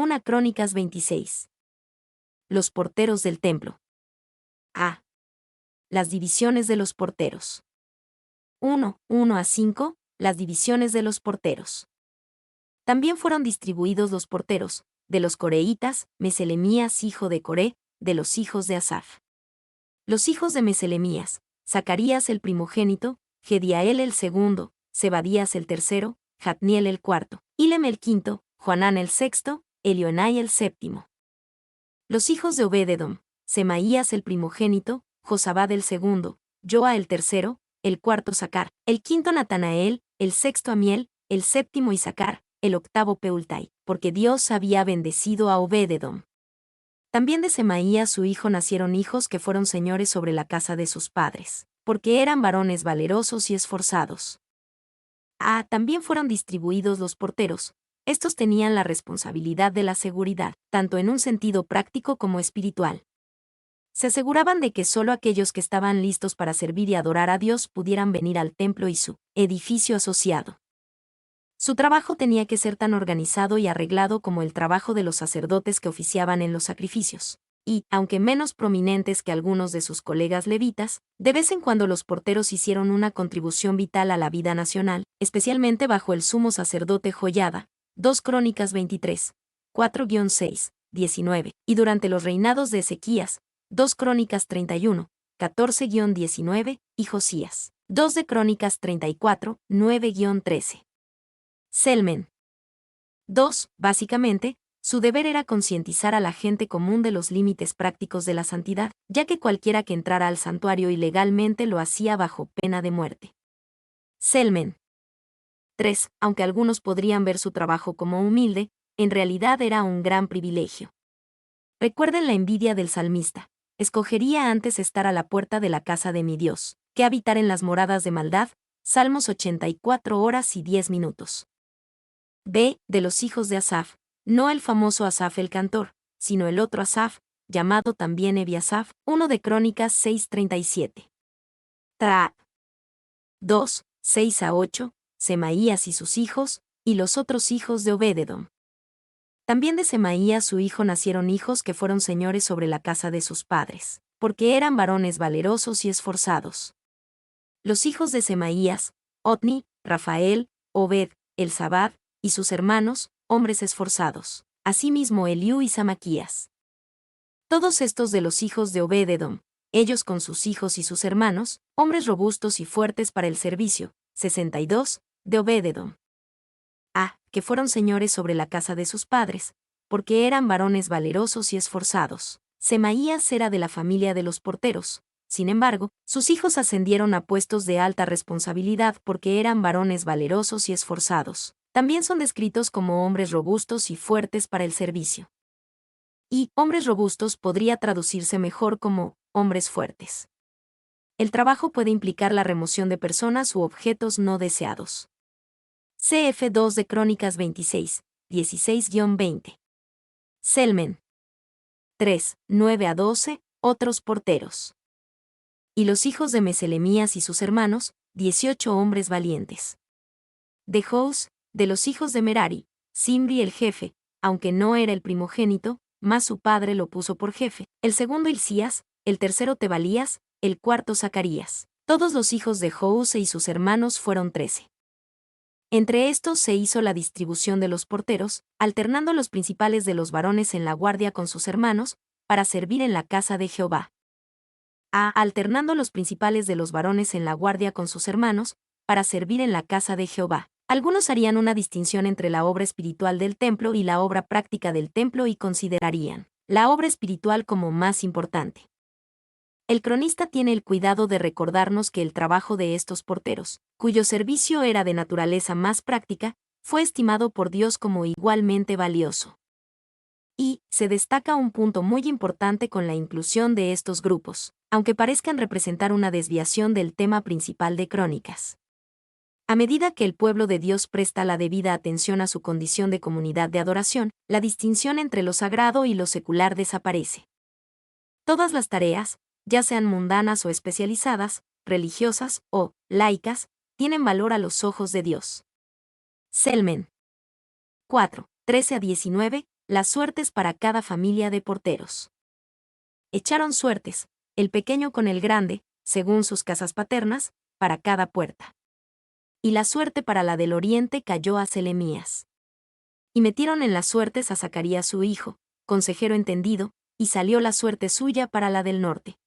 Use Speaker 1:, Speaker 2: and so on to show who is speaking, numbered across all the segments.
Speaker 1: 1 Crónicas 26. Los porteros del templo. A. Las divisiones de los porteros. 1 a 5. Las divisiones de los porteros. También fueron distribuidos los porteros, de los coreitas, Meselemías hijo de Coré, de los hijos de Asaf. Los hijos de Meselemías, Zacarías el primogénito, Jediael el segundo, Zebadías el tercero, Jatniel el cuarto, Hilem el quinto, Joanán el sexto, Elioenai el séptimo. Los hijos de Obed-edom, Semaías el primogénito, Josabad el segundo, Joa el tercero, el cuarto Sacar, el quinto Natanael, el sexto Amiel, el séptimo Isacar, el octavo Peultai, porque Dios había bendecido a Obed-edom. También de Semaías su hijo nacieron hijos que fueron señores sobre la casa de sus padres, porque eran varones valerosos y esforzados. También fueron distribuidos los porteros. Estos tenían la responsabilidad de la seguridad, tanto en un sentido práctico como espiritual. Se aseguraban de que solo aquellos que estaban listos para servir y adorar a Dios pudieran venir al templo y su edificio asociado. Su trabajo tenía que ser tan organizado y arreglado como el trabajo de los sacerdotes que oficiaban en los sacrificios. Y, aunque menos prominentes que algunos de sus colegas levitas, de vez en cuando los porteros hicieron una contribución vital a la vida nacional, especialmente bajo el sumo sacerdote Joiada, 2 Crónicas 23, 4-6, 19, y durante los reinados de Ezequías, 2 Crónicas 31, 14-19, y Josías, 2 de Crónicas 34, 9-13. Selmen. 2. Básicamente, su deber era concientizar a la gente común de los límites prácticos de la santidad, ya que cualquiera que entrara al santuario ilegalmente lo hacía bajo pena de muerte. Selmen. 3. Aunque algunos podrían ver su trabajo como humilde, en realidad era un gran privilegio. Recuerden la envidia del salmista. Escogería antes estar a la puerta de la casa de mi Dios, que habitar en las moradas de maldad. Salmos 84 horas y 10 minutos. B. De los hijos de Asaf, no el famoso Asaf el cantor, sino el otro Asaf, llamado también Ebiasaf, 1 de Crónicas 6:37. 2, 6-8, Semaías y sus hijos, y los otros hijos de Obed-edom. También de Semaías su hijo nacieron hijos que fueron señores sobre la casa de sus padres, porque eran varones valerosos y esforzados. Los hijos de Semaías, Otni, Rafael, Obed, Elzabad, y sus hermanos, hombres esforzados, asimismo Eliú y Samaquías. Todos estos de los hijos de Obed-edom, ellos con sus hijos y sus hermanos, hombres robustos y fuertes para el servicio, 62, de Obed-edom. Que fueron señores sobre la casa de sus padres, porque eran varones valerosos y esforzados. Semaías era de la familia de los porteros. Sin embargo, sus hijos ascendieron a puestos de alta responsabilidad porque eran varones valerosos y esforzados. También son descritos como hombres robustos y fuertes para el servicio. Y hombres robustos podría traducirse mejor como hombres fuertes. El trabajo puede implicar la remoción de personas u objetos no deseados. Cf. 2 de Crónicas 26, 16-20. Selmen. 3, 9-12, otros porteros. Y los hijos de Meselemías y sus hermanos, 18 hombres valientes. De Jous, de los hijos de Merari, Simri el jefe, aunque no era el primogénito, mas su padre lo puso por jefe, el segundo Hilcías, el tercero Tebalías, el cuarto Zacarías. Todos los hijos de Jous y sus hermanos fueron 13. Entre estos se hizo la distribución de los porteros, alternando los principales de los varones en la guardia con sus hermanos, para servir en la casa de Jehová. Alternando los principales de los varones en la guardia con sus hermanos, para servir en la casa de Jehová. Algunos harían una distinción entre la obra espiritual del templo y la obra práctica del templo y considerarían la obra espiritual como más importante. El cronista tiene el cuidado de recordarnos que el trabajo de estos porteros, cuyo servicio era de naturaleza más práctica, fue estimado por Dios como igualmente valioso. Y se destaca un punto muy importante con la inclusión de estos grupos, aunque parezcan representar una desviación del tema principal de Crónicas. A medida que el pueblo de Dios presta la debida atención a su condición de comunidad de adoración, la distinción entre lo sagrado y lo secular desaparece. Todas las tareas, ya sean mundanas o especializadas, religiosas o laicas, tienen valor a los ojos de Dios. Selmen. 4, 13-19, las suertes para cada familia de porteros. Echaron suertes, el pequeño con el grande, según sus casas paternas, para cada puerta. Y la suerte para la del oriente cayó a Selemías. Y metieron en las suertes a Zacarías su hijo, consejero entendido, y salió la suerte suya para la del norte.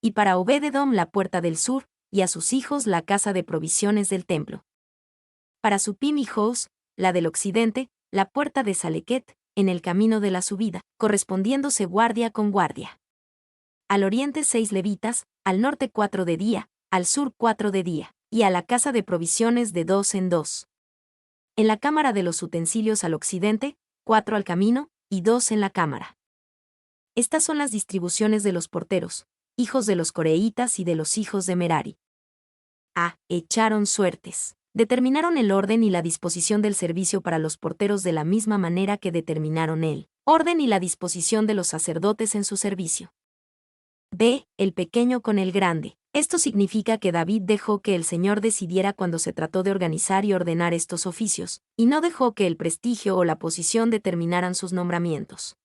Speaker 1: Y para Obed-edom la puerta del sur, y a sus hijos la casa de provisiones del templo. Para Supim y Jos, la del occidente, la puerta de Salequet, en el camino de la subida, correspondiéndose guardia con guardia. Al oriente 6 levitas, al norte 4 de día, al sur 4 de día, y a la casa de provisiones de 2 en 2. En la cámara de los utensilios al occidente, 4 al camino, y 2 en la cámara. Estas son las distribuciones de los porteros, hijos de los coreitas y de los hijos de Merari. Echaron suertes. Determinaron el orden y la disposición del servicio para los porteros de la misma manera que determinaron el orden y la disposición de los sacerdotes en su servicio. B. El pequeño con el grande. Esto significa que David dejó que el Señor decidiera cuando se trató de organizar y ordenar estos oficios, y no dejó que el prestigio o la posición determinaran sus nombramientos.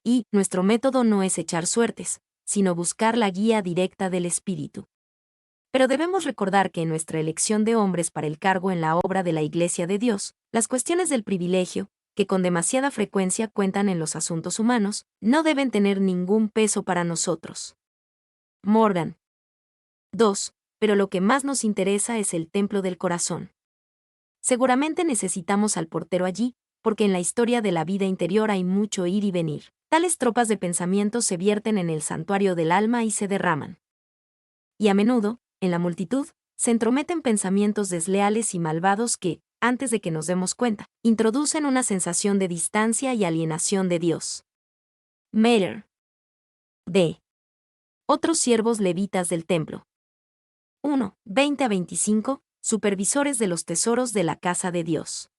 Speaker 1: Y nuestro método no es echar suertes, sino buscar la guía directa del Espíritu. Pero debemos recordar que en nuestra elección de hombres para el cargo en la obra de la Iglesia de Dios, las cuestiones del privilegio, que con demasiada frecuencia cuentan en los asuntos humanos, no deben tener ningún peso para nosotros. Morgan. 2. Pero lo que más nos interesa es el templo del corazón. Seguramente necesitamos al portero allí, porque en la historia de la vida interior hay mucho ir y venir. Tales tropas de pensamiento se vierten en el santuario del alma y se derraman. Y a menudo, en la multitud, se entrometen pensamientos desleales y malvados que, antes de que nos demos cuenta, introducen una sensación de distancia y alienación de Dios. Meyer. D. Otros siervos levitas del templo. 1. 20 a 25, supervisores de los tesoros de la casa de Dios.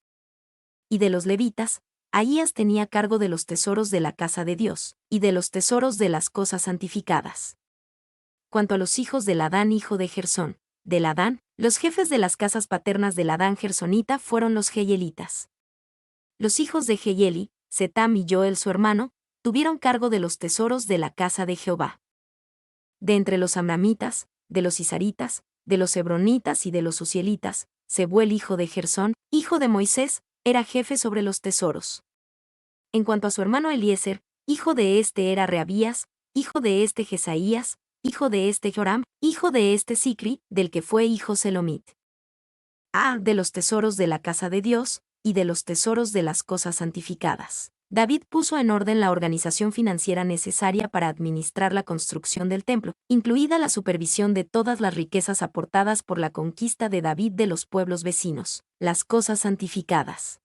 Speaker 1: Y de los levitas, Ahías tenía cargo de los tesoros de la casa de Dios, y de los tesoros de las cosas santificadas. Cuanto a los hijos de Ladán hijo de Gersón, de Ladán, los jefes de las casas paternas de Ladán gersonita fueron los Jeyelitas. Los hijos de Jeyeli, Setam y Joel su hermano, tuvieron cargo de los tesoros de la casa de Jehová. De entre los amramitas, de los isaritas, de los hebronitas y de los uzielitas, Sebuel hijo de Gersón, hijo de Moisés, era jefe sobre los tesoros. En cuanto a su hermano Eliezer, hijo de este era Reabías, hijo de este Jesaías, hijo de este Joram, hijo de este Sicri, del que fue hijo Selomit. De los tesoros de la casa de Dios, y de los tesoros de las cosas santificadas. David puso en orden la organización financiera necesaria para administrar la construcción del templo, incluida la supervisión de todas las riquezas aportadas por la conquista de David de los pueblos vecinos, las cosas santificadas.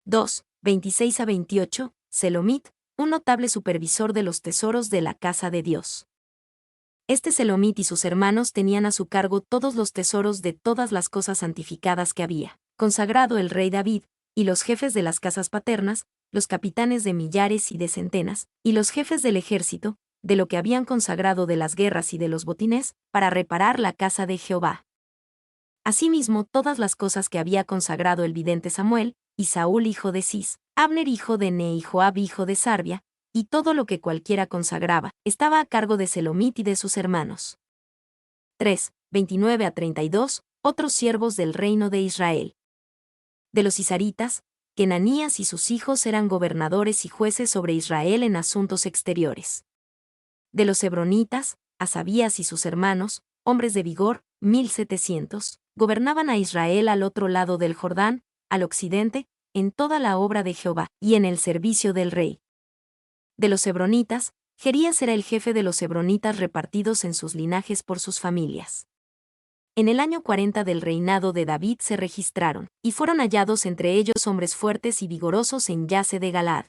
Speaker 1: 2. 26 a 28, Selomit, un notable supervisor de los tesoros de la casa de Dios. Este Selomit y sus hermanos tenían a su cargo todos los tesoros de todas las cosas santificadas que había consagrado el rey David, y los jefes de las casas paternas, los capitanes de millares y de centenas, y los jefes del ejército, de lo que habían consagrado de las guerras y de los botines, para reparar la casa de Jehová. Asimismo, todas las cosas que había consagrado el vidente Samuel, y Saúl hijo de Cis, Abner hijo de Ne y Joab hijo de Sarbia, y todo lo que cualquiera consagraba, estaba a cargo de Selomit y de sus hermanos. 3. 29 a 32, otros siervos del reino de Israel. De los isaritas, Kenanías y sus hijos eran gobernadores y jueces sobre Israel en asuntos exteriores. De los hebronitas, Asabías y sus hermanos, hombres de vigor, 1700, gobernaban a Israel al otro lado del Jordán, al occidente, en toda la obra de Jehová, y en el servicio del rey. De los hebronitas, Jerías era el jefe de los hebronitas repartidos en sus linajes por sus familias. En el año 40 del reinado de David se registraron, y fueron hallados entre ellos hombres fuertes y vigorosos en Yase de Galaad.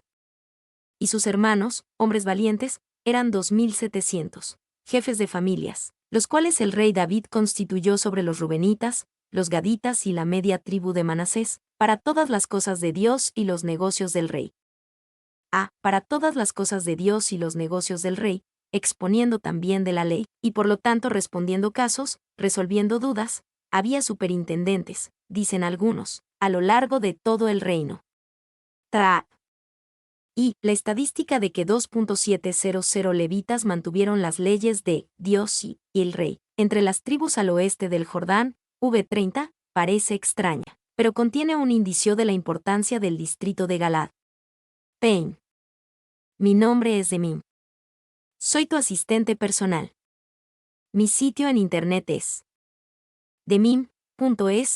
Speaker 1: Y sus hermanos, hombres valientes, eran 2700, jefes de familias, los cuales el rey David constituyó sobre los rubenitas, los gaditas y la media tribu de Manasés, para todas las cosas de Dios y los negocios del rey. Para todas las cosas de Dios y los negocios del rey, exponiendo también de la ley, y por lo tanto respondiendo casos, resolviendo dudas, había superintendentes, dicen algunos, a lo largo de todo el reino. Y la estadística de que 2.700 levitas mantuvieron las leyes de Dios y el rey entre las tribus al oeste del Jordán, v30, parece extraña, pero contiene un indicio de la importancia del distrito de Galad. Pain. Mi nombre es Demim. Soy tu asistente personal. Mi sitio en internet es demim.es.tl.